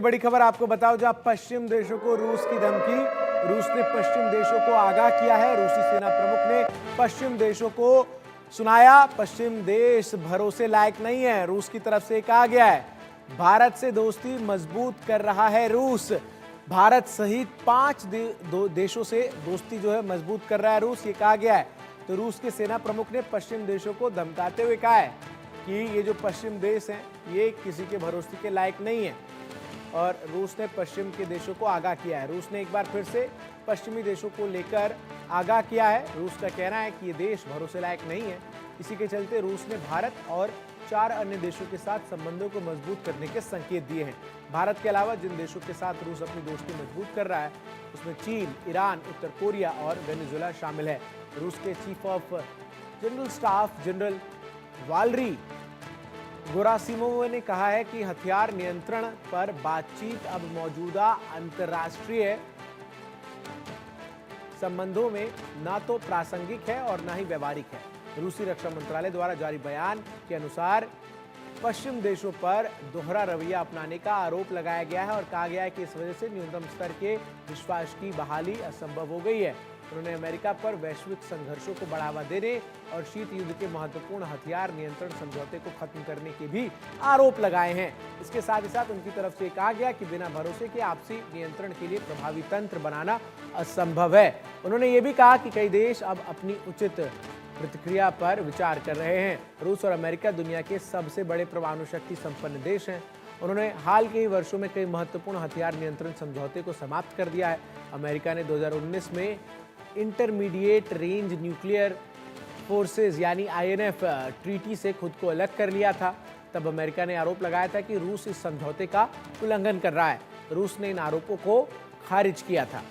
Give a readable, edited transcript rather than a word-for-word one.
बड़ी खबर आपको बताओ, जहां पश्चिम देशों को रूस की धमकी। रूस ने पश्चिम देशों को आगाह किया है। रूसी सेना प्रमुख ने पश्चिम देशों को सुनाया, पश्चिम देश भरोसे लायक नहीं है। रूस की तरफ से कहा गया है भारत से दोस्ती मजबूत कर रहा है रूस। भारत सहित 5 देशों से दोस्ती जो है मजबूत कर रहा है रूस, ये कहा गया है। तो रूस के सेना प्रमुख ने पश्चिम देशों को धमकाते हुए कहा है कि ये जो पश्चिम देश हैं ये किसी के भरोसे के लायक नहीं है। और रूस ने पश्चिम के देशों को आगाह किया है। रूस ने एक बार फिर से पश्चिमी देशों को लेकर आगाह किया है। रूस का कहना है कि ये देश भरोसे लायक नहीं है। इसी के चलते रूस ने भारत और 4 अन्य देशों के साथ संबंधों को मजबूत करने के संकेत दिए हैं। भारत के अलावा जिन देशों के साथ रूस अपनी दोस्ती मजबूत कर रहा है उसमें चीन, ईरान, उत्तर कोरिया और वेनेजुएला शामिल है। रूस के chief of general staff general Valery Gerasimov ने कहा है कि हथियार नियंत्रण पर बातचीत अब मौजूदा अंतर्राष्ट्रीय संबंधों में न तो प्रासंगिक है और न ही व्यवहारिक है। रूसी रक्षा मंत्रालय द्वारा जारी बयान के अनुसार पश्चिम देशों पर दोहरा रवैया अपनाने का आरोप लगाया गया है और कहा गया है कि इस वजह से न्यूनतम स्तर के विश्वास की बहाली असंभव हो गई है। उन्होंने अमेरिका पर वैश्विक संघर्षों को बढ़ावा देने और शीत युद्ध के महत्वपूर्ण हथियार नियंत्रण समझौते को खत्म करने के भी आरोप लगाए हैं। इसके साथ ही साथ उनकी तरफ से कहा गया कि बिना भरोसे के आपसी नियंत्रण के लिए प्रभावी तंत्र बनाना असंभव है। उन्होंने ये भी कहा कि कई देश अब अपनी उचित प्रतिक्रिया पर विचार कर रहे हैं। रूस और अमेरिका दुनिया के सबसे बड़े परमाणु शक्ति संपन्न देश हैं। उन्होंने हाल के ही वर्षों में कई महत्वपूर्ण हथियार नियंत्रण समझौते को समाप्त कर दिया है। अमेरिका ने 2019 में इंटरमीडिएट रेंज न्यूक्लियर फोर्सेस यानी INF ट्रीटी से खुद को अलग कर लिया था। तब अमेरिका ने आरोप लगाया था कि रूस इस समझौते का उल्लंघन कर रहा है। रूस ने इन आरोपों को खारिज किया था।